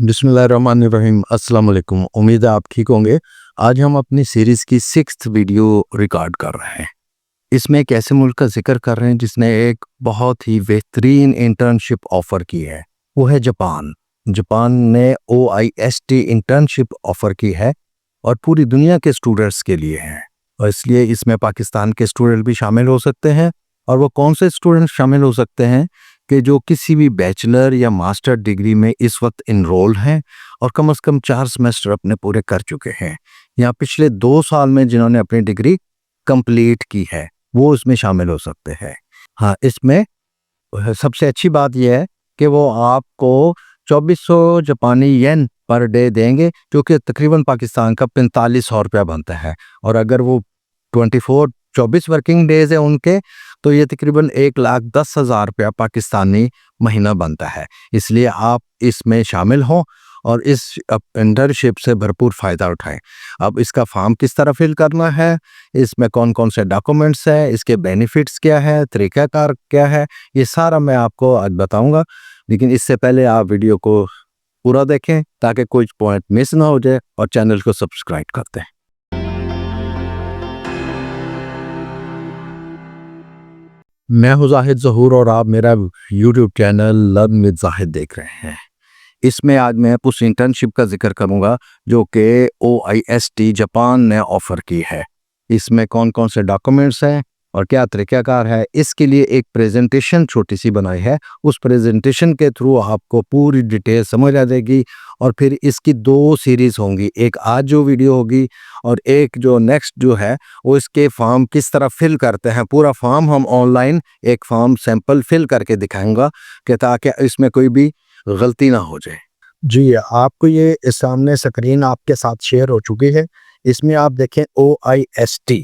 बिस्मिल्लाहिर्रहमानिर्रहीम। अस्सलाम वालेकुम। उम्मीद है आप ठीक होंगे। आज हम अपनी सीरीज़ की 6th वीडियो रिकॉर्ड कर रहे हैं। इसमें एक ऐसे मुल्क का जिक्र कर रहे हैं जिसने एक बहुत ही बेहतरीन इंटर्नशिप ऑफ़र की है, वो है जापान। जापान ने OIST इंटर्नशिप ऑफ़र की है और पूरी दुनिया के स्टूडेंट्स के लिए है, और इसलिए इसमें पाकिस्तान के स्टूडेंट भी शामिल हो सकते हैं। और वो कौन से स्टूडेंट शामिल हो सकते हैं कि जो किसी भी बैचलर या मास्टर डिग्री में इस वक्त इनरोल हैं और कम से कम 4 सेमेस्टर अपने पूरे कर चुके हैं, या पिछले 2 साल में जिन्होंने अपनी डिग्री कंप्लीट की है, वो इसमें शामिल हो सकते हैं। हाँ, इसमें सबसे अच्छी बात यह है कि वो आपको 2400 जापानी येन पर डे देंगे, जो कि तकरीबन पाकिस्तान का 4500 रुपया बनता है। और अगर वो 24 वर्किंग डेज है उनके, तो ये तकरीबन 1,10,000 रुपया पाकिस्तानी महीना बनता है। इसलिए आप इसमें शामिल हों और इस इंटर्नशिप से भरपूर फ़ायदा उठाएं। अब इसका फॉर्म किस तरह फिल करना है, इसमें कौन कौन से डॉक्यूमेंट्स हैं, इसके बेनिफिट्स क्या है, तरीक़ाकार क्या है, ये सारा मैं आपको आज बताऊंगा। लेकिन इससे पहले आप वीडियो को पूरा देखें ताकि कोई पॉइंट मिस ना हो जाए, और चैनल को सब्सक्राइब करते हैं। मैं हूं जाहिद ज़हूर और आप मेरा YouTube channel learn with Zahid देख रहे हैं। इसमें आज मैं उस इंटर्नशिप का जिक्र करूंगा जो कि OIST जापान ने ऑफ़र की है। इसमें कौन कौन से डॉक्यूमेंट्स हैं और क्या तरीक़ाकार है, इसके लिए एक प्रेजेंटेशन छोटी सी बनाई है। उस प्रेजेंटेशन के थ्रू आपको पूरी डिटेल समझ आ जाएगी। और फिर इसकी 2 सीरीज़ होंगी, एक आज जो वीडियो होगी और एक जो नेक्स्ट जो है वो इसके फॉर्म किस तरह फिल करते हैं। पूरा फॉर्म हम ऑनलाइन एक फॉर्म सैंपल फिल करके दिखाऊंगा कि ताकि इसमें कोई भी गलती ना हो जाए। जी, आपको ये इस सामने स्क्रीन आपके साथ शेयर हो चुकी है। इसमें आप देखें OIST।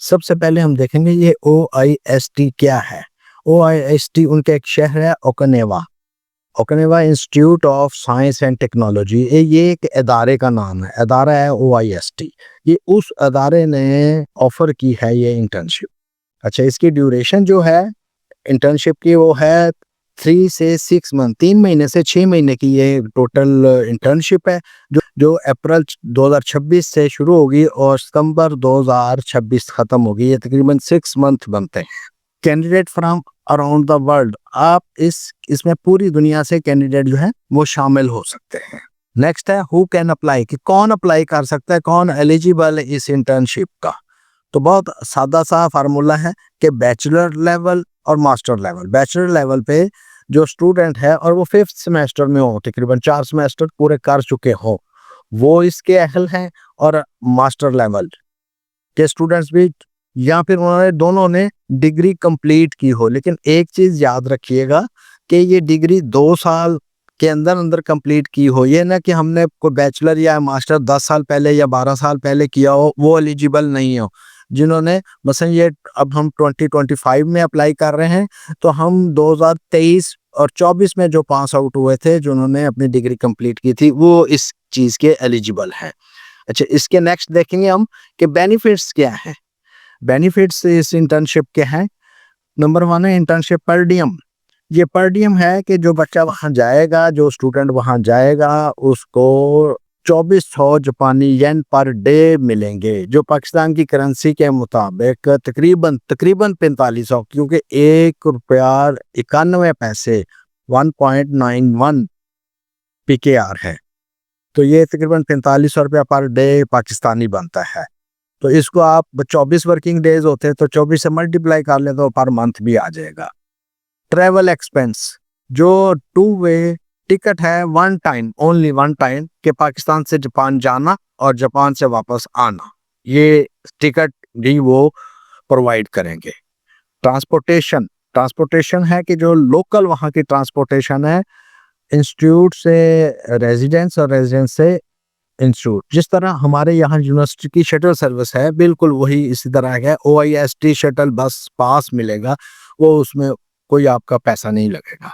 सबसे पहले हम देखेंगे ये OIST क्या है। OIST उनका एक शहर है Okinawa. Okinawa institute of science and technology, ये एक अदारे का नाम है, अदारा है OIST। ये उस अदारे ने ऑफ़र की है ये इंटर्नशिप। अच्छा, इसकी ड्यूरेशन जो है इंटर्नशिप की वो है 3 से 6 मंथ, 3 महीने से 6 महीने की ये टोटल इंटर्नशिप है, जो अप्रैल 2026 से शुरू होगी और सितंबर 2026 ख़त्म होगी। ये तकरीबन 6 मंथ बनते हैं। Candidate from around the world, आप इसमें पूरी दुनिया से कैंडिडेट जो है वो शामिल हो सकते हैं। नेक्स्ट है हु कैन अप्लाई, कि कौन अप्लाई कर सकता है, कौन एलिजिबल है इस इंटर्नशिप का। तो बहुत सादा सा फार्मूला है कि बैचलर लेवल और मास्टर लेवल। बैचलर लेवल पे जो स्टूडेंट है और वो 5th सेमेस्टर में हो, तकरीबन 4 सेमेस्टर पूरे कर चुके हो, वो इसके अहल हैं। और मास्टर लेवल के स्टूडेंट्स भी, या फिर उन्होंने दोनों ने डिग्री कंप्लीट की हो। लेकिन एक चीज़ याद रखिएगा कि ये डिग्री 2 साल के अंदर अंदर कंप्लीट की हो। ये ना कि हमने कोई बैचलर या मास्टर 10 साल पहले या 12 साल पहले किया हो, वो एलिजिबल नहीं हो। जिन्होंने मसलन ये अब हम 2025 में अप्लाई कर रहे हैं, तो हम 2023 और 24 में जो पास आउट हुए थे, जिन्होंने अपनी डिग्री कंप्लीट की थी, वो इस चीज़ के एलिजिबल हैं। अच्छा, इसके नेक्स्ट देखेंगे हम कि बेनिफिट्स क्या है। बेनिफिट्स इस इंटर्नशिप के हैं। नंबर 1 है इंटर्नशिप पर डियम। ये पर डियम है कि जो बच्चा वहाँ जाएगा, जो स्टूडेंट वहाँ जाएगा, उसको 2400 जापानी येन पर डे मिलेंगे, जो पाकिस्तान की करेंसी के मुताबिक तकरीबन 4500, क्योंकि 1 रुपया 91 पैसे 1.91 PKR है। तो ये तकरीबन 4500 रुपया पर डे पाकिस्तानी बनता है। तो इसको आप 24 वर्किंग डेज होते हैं, तो 24 से मल्टीप्लाई कर ले तो पर मंथ भी आ जाएगा। ट्रैवल एक्सपेंस, जो 2 वे टिकट है, one time, only one time, के पाकिस्तान से जापान जाना और जापान से वापस आना, ये टिकट भी वो प्रोवाइड करेंगे। ट्रांसपोर्टेशन, ट्रांसपोर्टेशन है कि जो लोकल वहाँ की ट्रांसपोर्टेशन है, इंस्टीट्यूट से रेजिडेंस और रेजिडेंस से इंस्टीट्यूट। जिस तरह हमारे यहाँ यूनिवर्सिटी की शटल सर्विस है, बिल्कुल वही इसी तरह है। OIST शटल बस पास मिलेगा, वो उसमें कोई आपका पैसा नहीं लगेगा।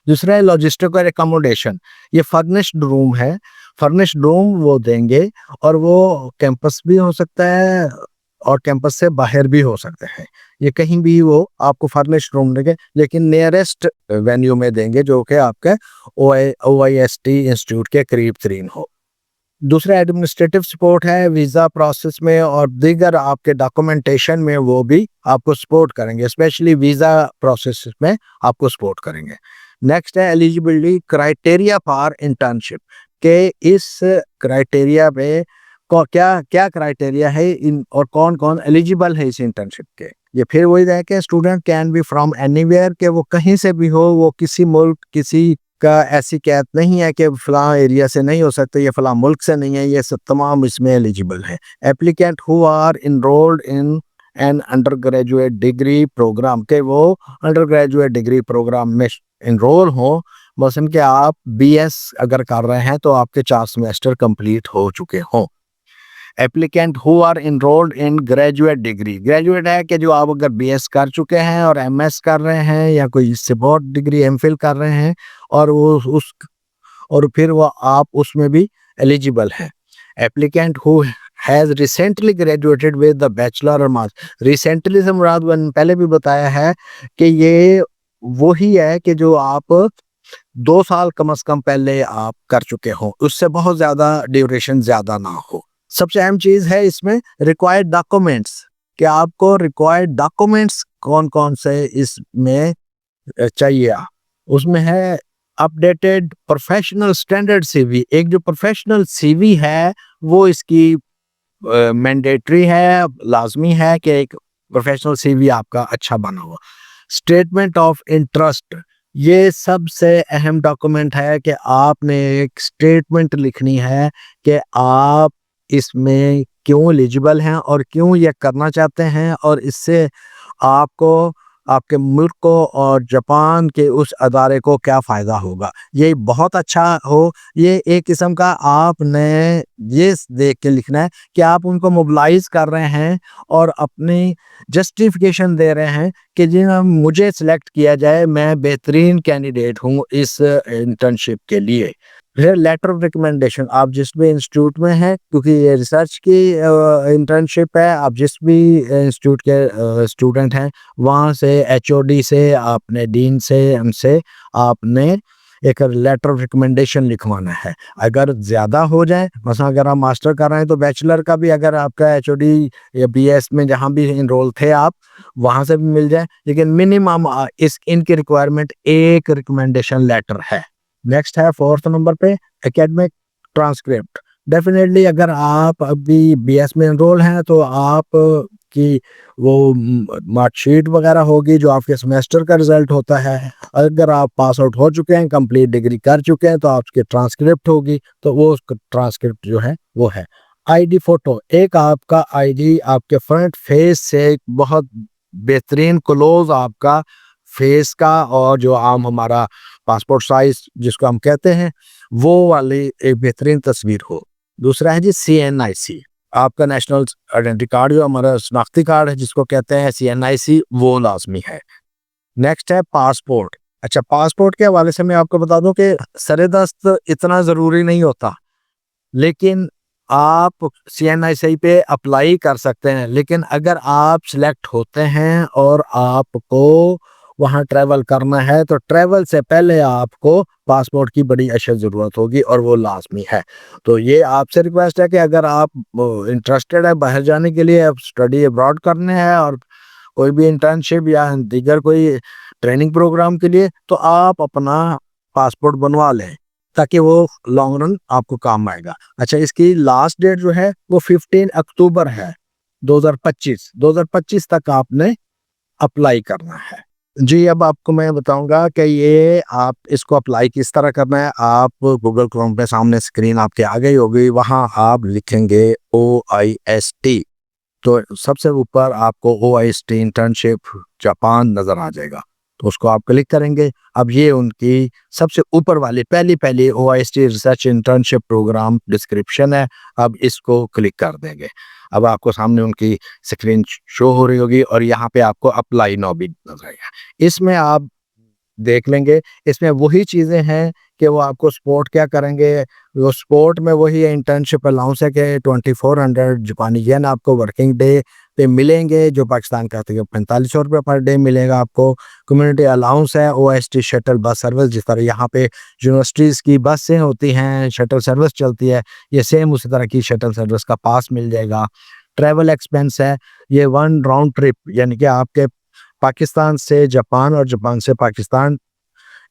दूसरा है लॉजिस्टिक और एकोमोडेशन। ये फर्निश्ड रूम है, फर्निश्ड रूम वो देंगे, और वो कैंपस भी हो सकता है और कैंपस से बाहर भी हो सकते हैं। ये कहीं भी वो आपको फर्निश्ड रूम देंगे, लेकिन नियरेस्ट वेन्यू में देंगे जो कि आपके OIST इंस्टीट्यूट के करीब तरीन हो। दूसरा एडमिनिस्ट्रेटिव सपोर्ट है वीज़ा प्रोसेस में और दीगर आपके डॉक्यूमेंटेशन में, वो भी आपको सपोर्ट करेंगे, स्पेशली वीज़ा प्रोसेस में आपको सपोर्ट करेंगे। नेक्स्ट है एलिजिबिलिटी क्राइटेरिया फॉर इंटर्नशिप, के इस क्राइटेरिया पे क्या क्या क्राइटेरिया है इन और कौन कौन एलिजिबल है इस इंटर्नशिप के। ये फिर वही है कि student can be from anywhere, के वो कहीं से भी हो, वो किसी मुल्क किसी का ऐसी कैद नहीं है कि फलां एरिया से नहीं हो सकते, ये फलां मुल्क से नहीं है, ये सब तमाम इसमें एलिजिबल है। Applicant who are enrolled in an undergraduate degree programme, के वो अंडर ग्रेजुएट डिग्री प्रोग्राम में इनरोल हो, मसलन कि आप BS अगर कर रहे हैं तो आपके 4 सेमेस्टर कंप्लीट हो चुके हों। Applicant who are enrolled in graduate degree, graduate है कि जो आप अगर BS कर चुके हैं और MS कर रहे हैं या कोई इससे बहुत डिग्री MPhil कर रहे हैं और और फिर वो आप उसमें भी एलिजिबल है। Applicant who has recently graduated with the bachelor और मास्टर, रिसेंटली से मुराद मैंने पहले भी बताया है कि ये वही है कि जो आप 2 साल कम से कम पहले आप कर चुके हो, उससे बहुत ज़्यादा ड्यूरेशन ज़्यादा ना हो। सबसे अहम चीज़ है इसमें रिक्वायर्ड डॉक्यूमेंट्स, कि आपको रिक्वायर्ड डॉक्यूमेंट्स कौन कौन से इसमें चाहिए। उसमें है अपडेटेड प्रोफेशनल स्टैंडर्ड CV, एक जो प्रोफेशनल CV है वो इसकी मैंडेटरी है, लाजमी है कि एक प्रोफेशनल CV आपका अच्छा बना हुआ। स्टेटमेंट ऑफ इंटरेस्ट, ये सबसे अहम डॉक्यूमेंट है कि आपने एक स्टेटमेंट लिखनी है कि आप इसमें क्यों एलिजिबल हैं और क्यों ये करना चाहते हैं और इससे आपको, आपके मुल्क को और जापान के उस अदारे को क्या फ़ायदा होगा। ये बहुत अच्छा हो, ये एक किस्म का आपने ये देख के लिखना है कि आप उनको मोबिलाइज़ कर रहे हैं और अपनी जस्टिफिकेशन दे रहे हैं कि जी हाँ, मुझे सिलेक्ट किया जाए, मैं बेहतरीन कैंडिडेट हूँ इस इंटर्नशिप के लिए। फिर लेटर ऑफ रिकमेंडेशन, आप जिस भी इंस्टीट्यूट में हैं, क्योंकि ये रिसर्च की इंटर्नशिप है, आप जिस भी इंस्टीट्यूट के स्टूडेंट हैं वहाँ से HOD से, आपने डीन से, हमसे आपने एक लेटर ऑफ रिकमेंडेशन लिखवाना है। अगर ज़्यादा हो जाए, मसलन अगर आप मास्टर कर रहे हैं तो बैचलर का भी अगर आपका HOD या BS में जहाँ भी इनरोल थे आप, वहाँ से भी मिल जाए, लेकिन मिनिमम इनकी रिक्वायरमेंट एक रिकमेंडेशन लेटर है। नेक्स्ट है 4th नंबर पे एकेडमिक ट्रांसक्रिप्ट। डेफिनेटली अगर आप अभी BS में एनरोल हैं तो आप की वो मार्कशीट वगैरह होगी जो आपके सेमेस्टर का रिजल्ट होता है। अगर आप पास आउट हो चुके हैं, कंप्लीट डिग्री कर चुके हैं, तो आपकी ट्रांसक्रिप्ट होगी, तो वो ट्रांसक्रिप्ट जो है वो है। ID फोटो, एक आपका ID आपके फ्रंट फेस से एक बहुत बेहतरीन क्लोज आपका फेस का और जो आम हमारा पासपोर्ट साइज जिसको हम कहते हैं वो वाली एक बेहतरीन तस्वीर हो। दूसरा है जी CNIC, आपका नेशनल आइडेंटिटी कार्ड जो हमारा शनाख्ती कार्ड है जिसको कहते हैं CNIC, वो लाजमी है। नेक्स्ट है पासपोर्ट। अच्छा, पासपोर्ट के हवाले से मैं आपको बता दूं कि सरेदस्त इतना ज़रूरी नहीं होता, लेकिन आप CNIC पे अप्लाई कर सकते हैं। लेकिन अगर आप सिलेक्ट होते हैं और आपको वहाँ ट्रैवल करना है तो ट्रैवल से पहले आपको पासपोर्ट की बड़ी अशद ज़रूरत होगी और वो लाजमी है। तो ये आपसे रिक्वेस्ट है कि अगर आप इंटरेस्टेड है बाहर जाने के लिए, आप स्टडी अब्रॉड करने हैं और कोई भी इंटर्नशिप या दीगर कोई ट्रेनिंग प्रोग्राम के लिए, तो आप अपना पासपोर्ट बनवा लें ताकि वो लॉन्ग रन आपको काम आएगा। अच्छा, इसकी लास्ट डेट जो है वो 15 अक्टूबर है 2025 तक आपने अप्लाई करना है। जी, अब आपको मैं बताऊंगा कि ये आप इसको अप्लाई किस तरह करना है। आप गूगल क्रोम पे सामने स्क्रीन आपके आ गई होगी, वहाँ आप लिखेंगे OIST, तो सबसे ऊपर आपको OIST इंटर्नशिप जापान नज़र आ जाएगा, तो उसको आप क्लिक करेंगे। अब ये उनकी सबसे ऊपर वाली पहली OIST research internship programme description है, अब इसको क्लिक कर देंगे। अब आपको सामने उनकी स्क्रीन शो हो रही होगी और यहाँ पे आपको अप्लाई नाउ भी नजर आएगा। इसमें आप देख लेंगे, इसमें वही चीज़ें हैं कि वो आपको सपोर्ट क्या करेंगे। वो सपोर्ट में वही इंटर्नशिप अलाउंस है कि 2400 जापानी येन आपको वर्किंग डे पे मिलेंगे, जो पाकिस्तान का तकरीबन 4500 रुपये पर डे मिलेगा आपको। कम्युनिटी अलाउंस है, OST शटल बस सर्विस, जिस तरह यहाँ पे यूनिवर्सिटीज़ की बसें होती हैं, शटल सर्विस चलती है, ये सेम उसी तरह की शटल सर्विस का पास मिल जाएगा। ट्रैवल एक्सपेंस है, ये 1 राउंड ट्रिप, यानी कि आपके पाकिस्तान से जापान और जापान से पाकिस्तान,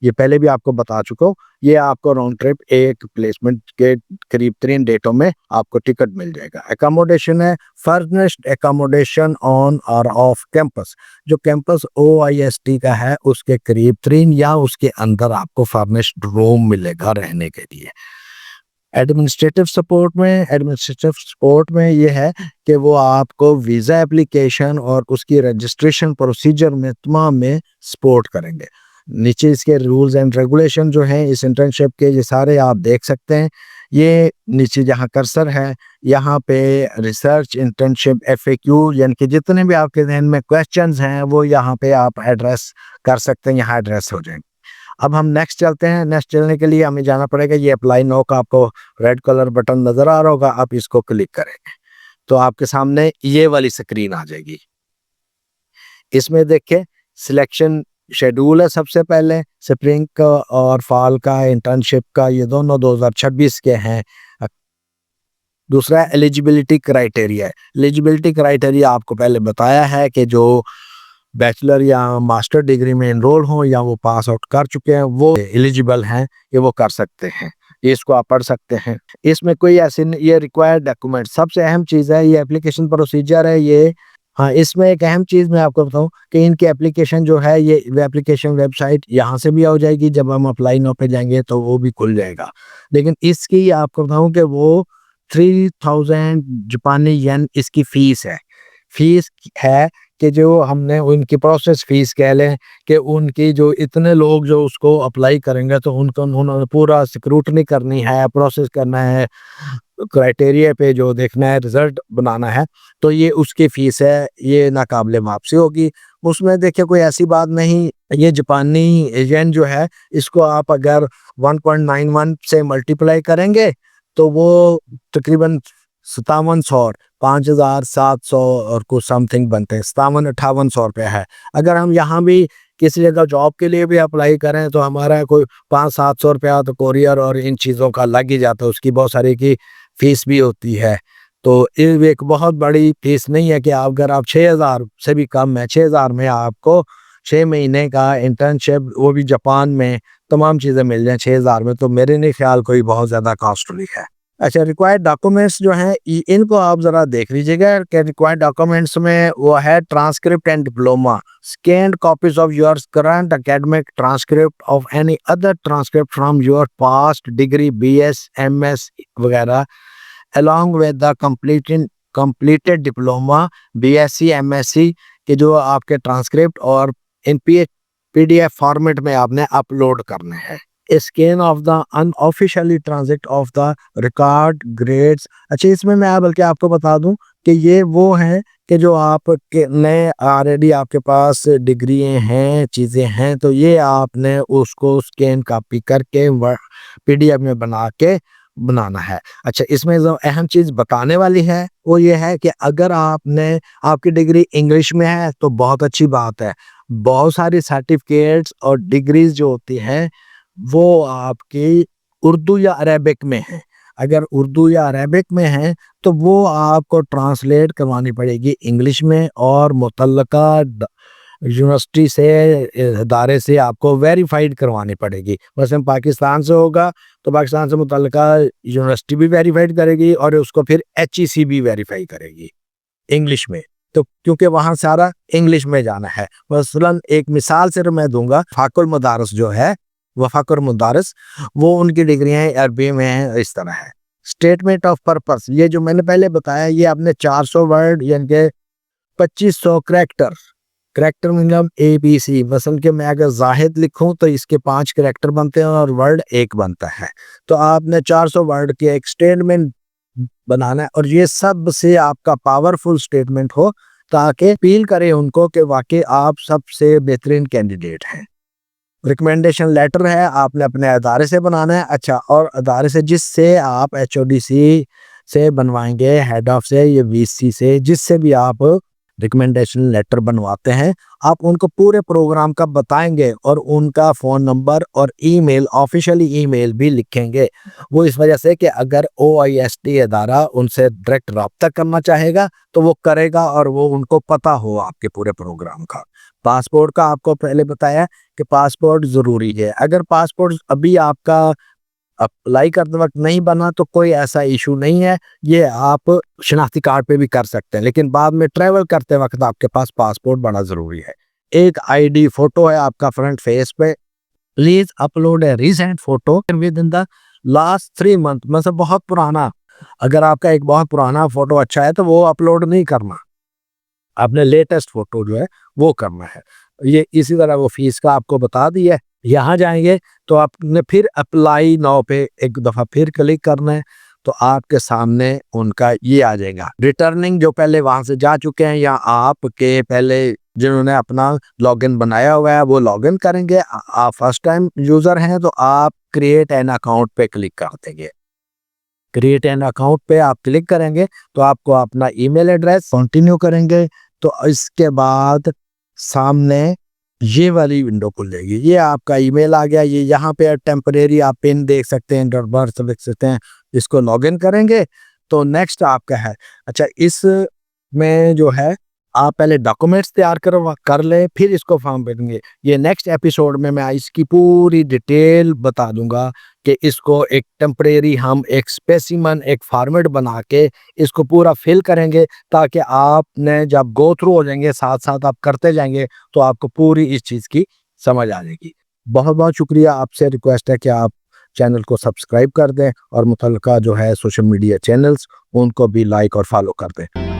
ये पहले भी आपको बता चुका हूँ, ये आपको राउंड ट्रिप एक प्लेसमेंट के करीब 3 डेटों में आपको टिकट मिल जाएगा। एकोमोडेशन है, फर्निश्ड एकोमोडेशन ऑन और ऑफ कैंपस, जो कैंपस OIST का है उसके करीब 3 या उसके अंदर आपको फर्निश्ड रूम मिलेगा रहने के लिए। एडमिनिस्ट्रेटिव सपोर्ट में ये है कि वो आपको वीज़ा एप्लीकेशन और उसकी रजिस्ट्रेशन प्रोसीजर में तमाम में सपोर्ट करेंगे। नीचे इसके रूल्स एंड रेगुलेशन जो हैं इस इंटर्नशिप के, ये सारे आप देख सकते हैं। ये नीचे जहाँ कर्सर है, यहाँ पे रिसर्च इंटर्नशिप FAQ, यानी कि जितने भी आपके जहन में क्वेश्चंस हैं वो यहाँ पे आप एड्रेस कर सकते हैं, यहाँ एड्रेस हो जाएंगे। अब हम नेक्स्ट चलते हैं। नेक्स्ट चलने के लिए हमें जाना पड़ेगा, ये अप्लाई नाउ का आपको रेड कलर बटन नज़र आ रहा होगा, आप इसको क्लिक करेंगे तो आपके सामने ये वाली स्क्रीन आ जाएगी। इसमें देखिए सिलेक्शन शेड्यूल है, सबसे पहले स्प्रिंग का और फॉल का इंटर्नशिप का, ये दोनों 2026 के हैं। दूसरा एलिजिबिलिटी क्राइटेरिया है। एलिजिबिलिटी क्राइटेरिया आपको पहले बताया है कि जो बैचलर या मास्टर डिग्री में इनरोल हों या वो पास आउट कर चुके हैं वो एलिजिबल हैं कि वो कर सकते हैं, इसको आप पढ़ सकते हैं। इसमें कोई ऐसे ये रिक्वायर्ड डॉक्यूमेंट, सबसे अहम चीज़ है ये एप्लीकेशन प्रोसीजर है ये। हाँ, इसमें एक अहम चीज़ मैं आपको बताऊं कि इनकी एप्लीकेशन जो है, ये एप्लीकेशन वेबसाइट यहाँ से भी आ जाएगी, जब हम अप्लाई नाउ पे जाएंगे तो वो भी खुल जाएगा। लेकिन इसकी आपको बताऊं कि वो 3000 जापानी येन इसकी फ़ीस है। फीस है कि जो हमने उनकी प्रोसेस फ़ीस कह लें कि उनकी जो इतने लोग जो उसको अप्लाई करेंगे तो उनको उन्होंने पूरा स्क्रूटनी करनी है, प्रोसेस करना है, क्राइटेरिया पे जो देखना है, रिजल्ट बनाना है, तो ये उसकी फ़ीस है, ये नाकाबिले वापसी होगी। उसमें देखिए कोई ऐसी बात नहीं, ये जापानी येन जो है इसको आप अगर 1.91 से मल्टीप्लाई करेंगे तो वो तकरीबन 5700 5700 और कुछ समथिंग बनते हैं, 57-5800 रुपये है। अगर हम यहाँ भी किसी जगह जॉब के लिए भी अप्लाई करें तो हमारा कोई 500-700 रुपया तो कोरियर और इन चीज़ों का लग ही जाता है, उसकी बहुत सारी की फ़ीस भी होती है। तो ये एक बहुत बड़ी फ़ीस नहीं है कि आप अगर आप 6000 से भी कम है, 6000 में आपको 6 महीने का इंटर्नशिप, वो भी जापान में, तमाम चीज़ें मिल जाएँ 6000 में, तो मेरे नहीं ख्याल कोई बहुत ज़्यादा कॉस्टली है। अच्छा, रिक्वायर्ड डॉक्यूमेंट्स जो हैं इनको आप ज़रा देख लीजिएगा कि रिक्वायर्ड डॉक्यूमेंट्स में वो है transcript and diploma, scanned copies of your current academic transcript of any other transcript from your past degree, BS, MS वगैरह, along with the completed diploma, BSc, MSc के जो आपके ट्रांसक्रिप्ट और इन PDF फॉर्मेट में आपने अपलोड करने हैं। Scan of the unofficially transit of the record grades. अच्छा, इसमें मैं बल्कि आपको बता दूं कि ये वो है कि जो आप के नए ऑलरेडी आपके पास डिग्री हैं, चीज़ें हैं, तो ये आपने उसको स्कैन कॉपी करके PDF में बना के बनाना है। अच्छा, इसमें जो अहम चीज़ बताने वाली है वो ये है कि अगर आपकी डिग्री इंग्लिश में है तो बहुत अच्छी बात है। बहुत सारी सर्टिफिकेट्स और डिग्रीज जो होती हैं वो आपकी उर्दू या अरेबिक में है। अगर उर्दू या अरेबिक में है तो वो आपको ट्रांसलेट करवानी पड़ेगी इंग्लिश में और मुतल्लका यूनिवर्सिटी से, इदारे से आपको वेरीफाइड करवानी पड़ेगी। मसलन पाकिस्तान से होगा तो पाकिस्तान से मुतल्लका यूनिवर्सिटी भी वेरीफाइड करेगी और उसको फिर HEC भी वेरीफाई करेगी इंग्लिश में, तो क्योंकि वहाँ सारा इंग्लिश में जाना है। मसलन एक मिसाल से मैं दूंगा, फाकुल मदारस जो है, वफाकुर मदारस, वो उनकी डिग्रियाँ अरबी में हैं, इस तरह है। स्टेटमेंट ऑफ पर्पस, ये जो मैंने पहले बताया, ये आपने 400 वर्ड यानी कि 2500 करैक्टर मतलब ABC, मसल के मैं अगर जाहिद लिखूं तो इसके 5 करैक्टर बनते हैं और वर्ड 1 बनता है, तो आपने 400 वर्ड के एक स्टेटमेंट बनाना है और ये सब से आपका पावरफुल स्टेटमेंट हो ताकि अपील करे उनको कि वाकई आप सबसे बेहतरीन कैंडिडेट हैं। रिकमेंडेशन लेटर है, आपने अपने अदारे से बनाना है। अच्छा, और अदारे से जिससे आप एचओडीसी से बनवाएंगे, हेड ऑफ से, ये वीसी से, जिससे भी आप रिकमेंडेशन लेटर बनवाते हैं, आप उनको पूरे प्रोग्राम का बताएंगे और उनका फ़ोन नंबर और ईमेल, ऑफिशियली ईमेल भी लिखेंगे। वो इस वजह से कि अगर OIST अदारा उनसे डायरेक्ट रब्ता करना चाहेगा तो वो करेगा और वो उनको पता हो आपके पूरे प्रोग्राम का। पासपोर्ट का आपको पहले बताया कि पासपोर्ट ज़रूरी है। अगर पासपोर्ट अभी आपका अप्लाई करते वक्त नहीं बना तो कोई ऐसा इशू नहीं है, ये आप शनाख्ती कार्ड पे भी कर सकते हैं, लेकिन बाद में ट्रैवल करते वक्त आपके पास पासपोर्ट बड़ा ज़रूरी है। एक आईडी फ़ोटो है आपका फ्रंट फेस पे, please upload a recent photo with in the last 3 month, मतलब बहुत पुराना। अगर आपका एक बहुत पुराना फ़ोटो अच्छा है तो वो अपलोड नहीं करना, आपने लेटेस्ट फ़ोटो जो है वो करना है। ये इसी तरह वो फ़ीस का आपको बता दिया है। यहाँ जाएंगे तो आपने फिर अप्लाई नाउ पे एक दफ़ा फिर क्लिक करना है, तो आपके सामने उनका ये आ जाएगा। रिटर्निंग जो पहले वहाँ से जा चुके हैं या आपके पहले जिन्होंने अपना लॉगिन बनाया हुआ है वो लॉगिन करेंगे। आप फर्स्ट टाइम यूज़र हैं तो आप क्रिएट एन अकाउंट पे क्लिक कर देंगे। क्रिएट एन अकाउंट पे आप क्लिक करेंगे तो आपको अपना ईमेल एड्रेस कंटिन्यू करेंगे, तो इसके बाद सामने ये वाली विंडो खुल जाएगी। ये आपका ईमेल आ गया, ये यहाँ पे टेम्परेरी आप पिन देख सकते हैं, डॉट बर्थ देख सकते हैं। इसको लॉगिन करेंगे तो नेक्स्ट आपका है। अच्छा, इस में जो है आप पहले डॉक्यूमेंट्स तैयार कर ले, फिर इसको फॉर्म भरेंगे। ये नेक्स्ट एपिसोड में मैं इसकी पूरी डिटेल बता दूंगा कि इसको एक टेम्परेरी हम एक स्पेसिमन एक फॉर्मेट बना के इसको पूरा फिल करेंगे, ताकि आपने जब गो थ्रू हो जाएंगे साथ साथ आप करते जाएंगे तो आपको पूरी इस चीज़ की समझ आ जाएगी। बहुत बहुत शुक्रिया। आपसे रिक्वेस्ट है कि आप चैनल को सब्सक्राइब कर दें और मुतल्लिका जो है सोशल मीडिया चैनल्स उनको भी लाइक और फॉलो कर दें।